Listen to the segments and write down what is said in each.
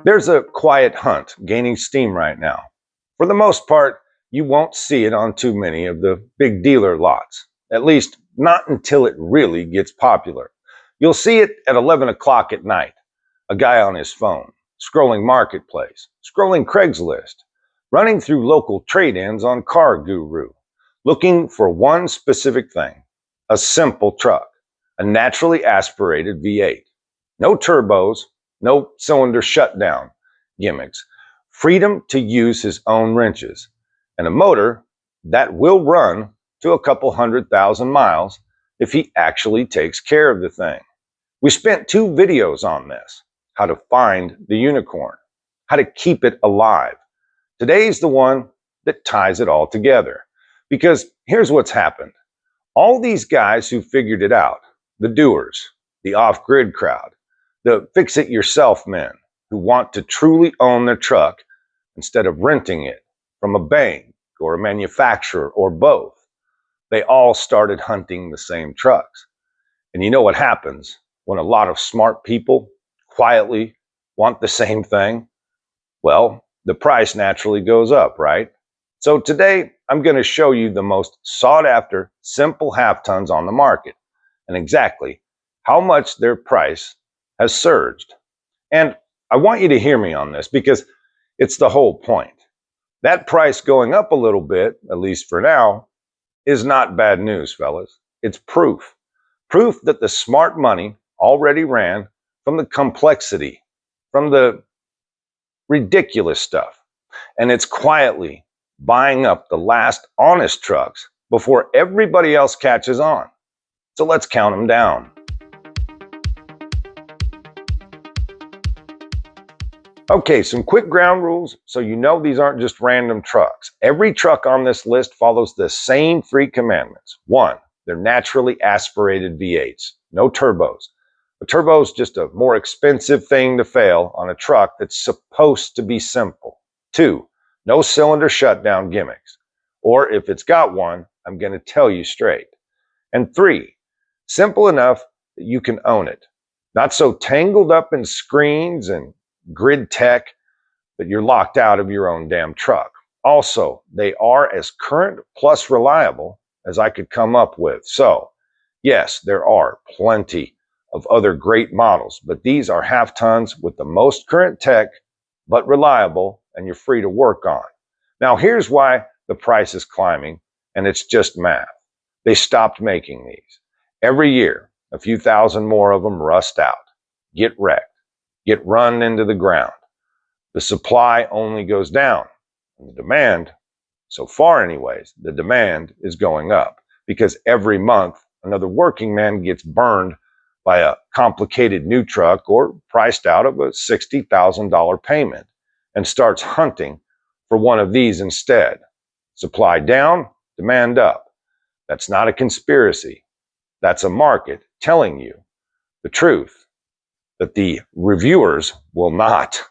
There's a quiet hunt gaining steam right now. For the most part, you won't see it on too many of the big dealer lots, at least not until it really gets popular. You'll see it at 11 o'clock at night, a guy on his phone, scrolling Marketplace, scrolling Craigslist, running through local trade-ins on Car Guru, looking for one specific thing, a simple truck, a naturally aspirated V8. No turbos, no cylinder shutdown gimmicks, freedom to use his own wrenches, and a motor that will run to a couple 100,000 miles if he actually takes care of the thing. We spent 2 videos on this, how to find the unicorn, how to keep it alive. Today's the one that ties it all together. Because here's what's happened. All these guys who figured it out, the doers, the off-grid crowd, the fix-it-yourself men who want to truly own their truck instead of renting it from a bank or a manufacturer or both, they all started hunting the same trucks. And you know what happens when a lot of smart people quietly want the same thing? Well, the price naturally goes up, right? So today, I'm going to show you the most sought-after simple half-tons on the market and exactly how much their price has surged. And I want you to hear me on this because it's the whole point. That price going up a little bit, at least for now, is not bad news, fellas. It's proof. Proof that the smart money already ran from the complexity, from the ridiculous stuff. And it's quietly buying up the last honest trucks before everybody else catches on. So let's count them down. Okay, some quick ground rules so you know these aren't just random trucks. Every truck on this list follows the same 3 commandments. 1, they're naturally aspirated V8s, no turbos. A turbo is just a more expensive thing to fail on a truck that's supposed to be simple. 2, no cylinder shutdown gimmicks. Or if it's got one, I'm going to tell you straight. And 3, simple enough that you can own it. Not so tangled up in screens and grid tech that you're locked out of your own damn truck. Also, they are as current plus reliable as I could come up with. So, yes, there are plenty of other great models, but these are half-tons with the most current tech, but reliable, and you're free to work on. Now, here's why the price is climbing, and it's just math. They stopped making these. Every year, a few thousand more of them rust out, get wrecked, get run into the ground. The supply only goes down, and the demand, so far anyways, the demand is going up because every month another working man gets burned by a complicated new truck or priced out of a $60,000 payment and starts hunting for one of these instead. Supply down, demand up. That's not a conspiracy. That's a market telling you the truth that the reviewers will not.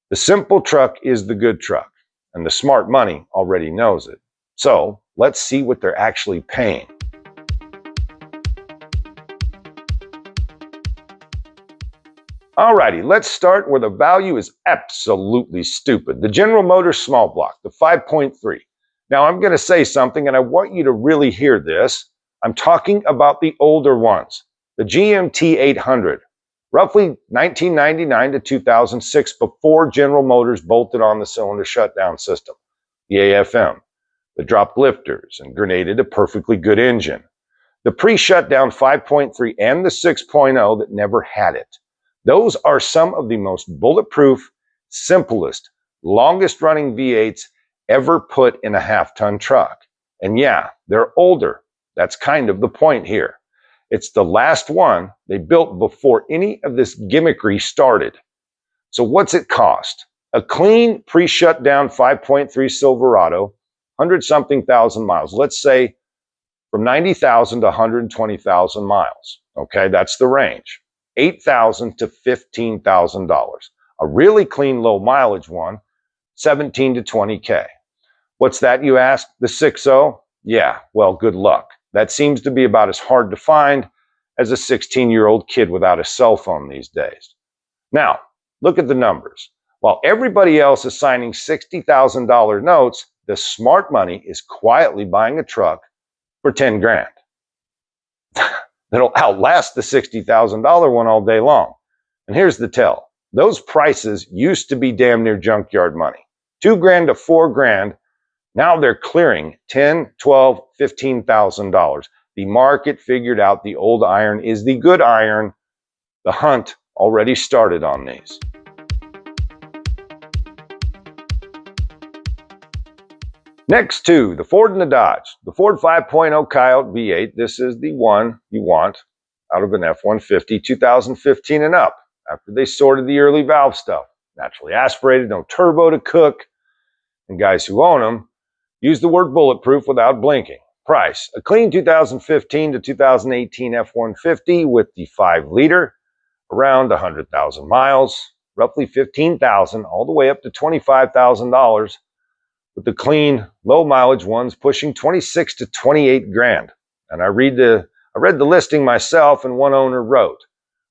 The simple truck is the good truck, and the smart money already knows it. So let's see what they're actually paying. Alrighty, let's start where the value is absolutely stupid. The General Motors small block, the 5.3. Now I'm going to say something, and I want you to really hear this. I'm talking about the older ones, the GMT 800. Roughly 1999 to 2006, before General Motors bolted on the cylinder shutdown system, the AFM, the dropped lifters, and grenaded a perfectly good engine. The pre-shutdown 5.3 and the 6.0 that never had it. Those are some of the most bulletproof, simplest, longest running V8s ever put in a half-ton truck. And yeah, they're older. That's kind of the point here. It's the last one they built before any of this gimmickry started. So what's it cost? A clean pre-shutdown 5.3 Silverado, 100-something thousand miles. Let's say from 90,000 to 120,000 miles. Okay, that's the range. $8,000 to $15,000. A really clean low mileage one, 17 to 20K. What's that, you ask? The 6.0? Yeah, well, good luck. That seems to be about as hard to find as a 16-year-old kid without a cell phone these days. Now, look at the numbers. While everybody else is signing $60,000 notes, the smart money is quietly buying a truck for 10 grand. That'll outlast the $60,000 one all day long. And here's the tell. Those prices used to be damn near junkyard money. 2 grand to 4 grand. Now they're clearing $10, $12, $15,000. The market figured out the old iron is the good iron. The hunt already started on these. Next to the Ford and the Dodge. The Ford 5.0 Coyote V8. This is the one you want out of an F-150 2015 and up. After they sorted the early valve stuff. Naturally aspirated, no turbo to cook. And guys who own them use the word bulletproof without blinking. Price. A clean 2015 to 2018 F-150 with the 5-liter. Around 100,000 miles. Roughly $15,000 all the way up to $25,000. With the clean, low mileage ones pushing 26 to 28 grand. And I read the listing myself, and one owner wrote,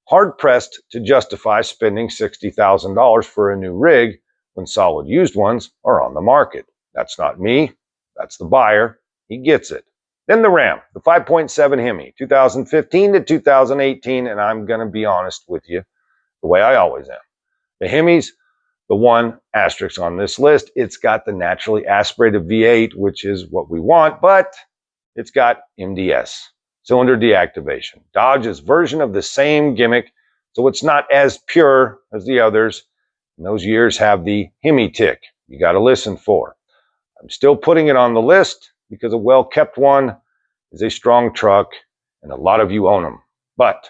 hard pressed to justify spending $60,000 for a new rig when solid used ones are on the market. That's not me, that's the buyer. He gets it. Then the Ram, the 5.7 HEMI, 2015 to 2018, and I'm going to be honest with you, the way I always am. The HEMI's the one asterisk on this list. It's got the naturally aspirated V8, which is what we want, but it's got MDS, cylinder deactivation. Dodge's version of the same gimmick, so it's not as pure as the others. And those years have the HEMI tick you got to listen for. I'm still putting it on the list because a well-kept one is a strong truck, and a lot of you own them. But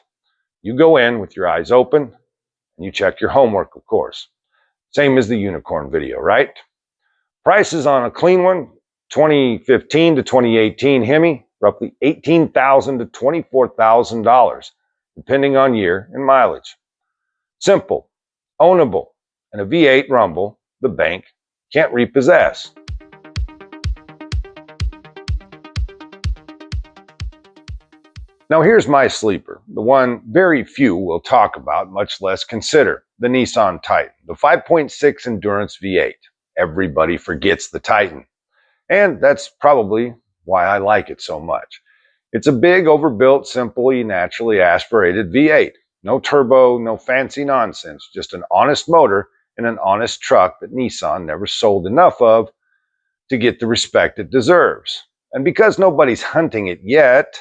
you go in with your eyes open, and you check your homework, of course. Same as the unicorn video, right? Prices on a clean one, 2015 to 2018 HEMI, roughly $18,000 to $24,000, depending on year and mileage. Simple, ownable, and a V8 Rumble the bank can't repossess. Now here's my sleeper, the one very few will talk about, much less consider, the Nissan Titan, the 5.6 Endurance V8. Everybody forgets the Titan, and that's probably why I like it so much. It's a big, overbuilt, simply naturally aspirated V8. No turbo, no fancy nonsense, just an honest motor and an honest truck that Nissan never sold enough of to get the respect it deserves. And because nobody's hunting it yet,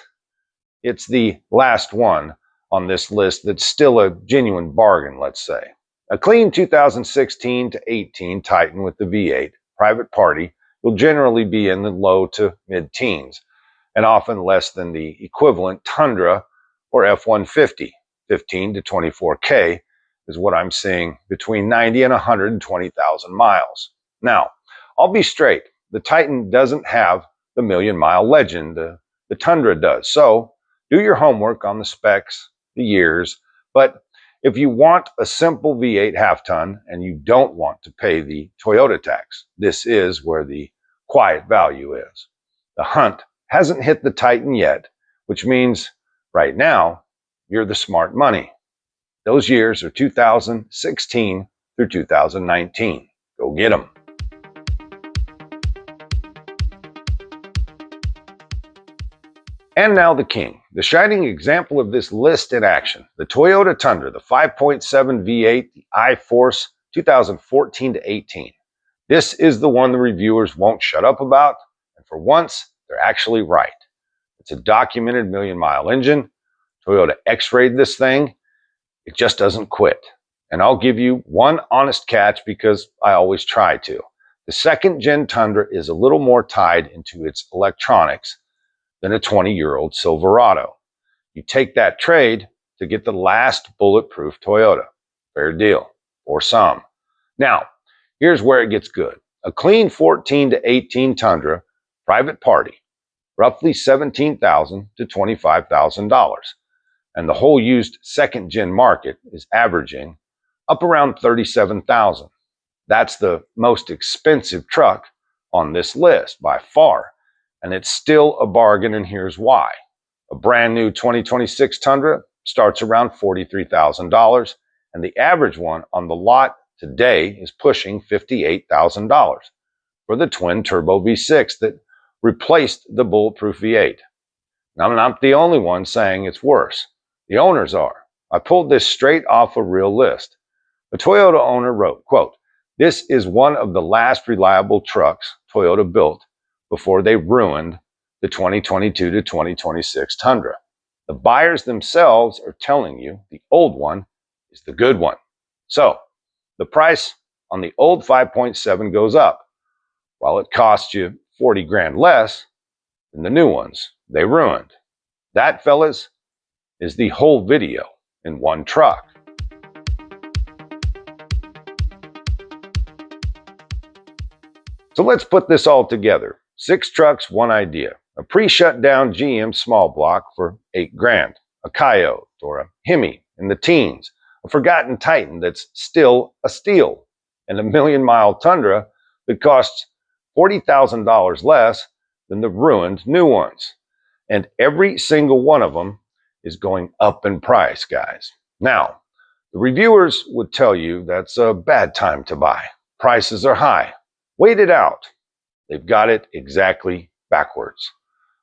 it's the last one on this list that's still a genuine bargain, let's say. A clean 2016 to 18 Titan with the V8, private party, will generally be in the low to mid-teens, and often less than the equivalent Tundra or F-150. 15 to 24K is what I'm seeing between 90 and 120,000 miles. Now, I'll be straight. The Titan doesn't have the million-mile legend the Tundra does, so do your homework on the specs, the years, but if you want a simple V8 half-ton and you don't want to pay the Toyota tax, this is where the quiet value is. The hunt hasn't hit the Titan yet, which means right now, you're the smart money. Those years are 2016 through 2019. Go get them. And now the king, the shining example of this list in action, the Toyota Tundra, the 5.7 V8, the I-Force, 2014 to 18. This is the one the reviewers won't shut up about, and for once, they're actually right. It's a documented million-mile engine. Toyota X-rayed this thing. It just doesn't quit. And I'll give you one honest catch because I always try to. The second-gen Tundra is a little more tied into its electronics than a 20-year-old Silverado. You take that trade to get the last bulletproof Toyota. Fair deal, or some. Now, here's where it gets good. A clean 14 to 18 Tundra, private party, roughly $17,000 to $25,000. And the whole used second-gen market is averaging up around $37,000. That's the most expensive truck on this list by far. And it's still a bargain, and here's why. A brand new 2026 Tundra starts around $43,000, and the average one on the lot today is pushing $58,000 for the twin turbo V6 that replaced the bulletproof V8. Now, I'm not the only one saying it's worse. The owners are. I pulled this straight off a real list. A Toyota owner wrote, quote, "This is one of the last reliable trucks Toyota built before they ruined the 2022 to 2026 Tundra. The buyers themselves are telling you the old one is the good one. So the price on the old 5.7 goes up, while it costs you 40 grand less than the new ones they ruined." That, fellas, is the whole video in one truck. So let's put this all together. 6 trucks, one idea. A pre-shut down GM small block for 8 grand. A Coyote or a HEMI in the teens. A forgotten Titan that's still a steal. And a million-mile Tundra that costs $40,000 less than the ruined new ones. And every single one of them is going up in price, guys. Now, the reviewers would tell you that's a bad time to buy. Prices are high. Wait it out. They've got it exactly backwards.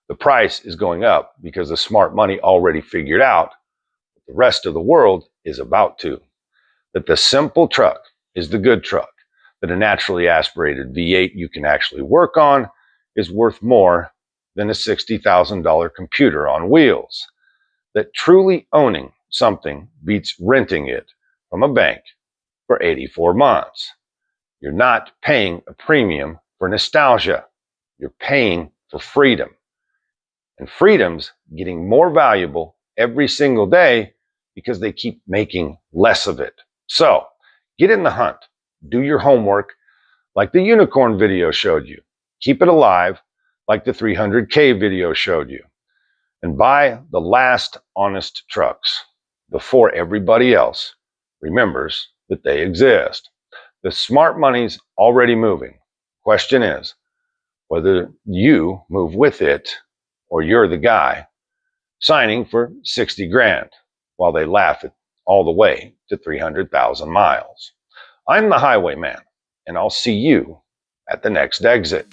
The price is going up because the smart money already figured out what the rest of the world is about to. That the simple truck is the good truck. That a naturally aspirated V8 you can actually work on is worth more than a $60,000 computer on wheels. That truly owning something beats renting it from a bank for 84 months. You're not paying a premium for nostalgia. You're paying for freedom. And freedom's getting more valuable every single day because they keep making less of it. So get in the hunt. Do your homework like the unicorn video showed you. Keep it alive like the 300K video showed you. And buy the last honest trucks before everybody else remembers that they exist. The smart money's already moving. Question is whether you move with it or you're the guy signing for 60 grand while they laugh at all the way to 300,000 miles. I'm the highwayman, and I'll see you at the next exit.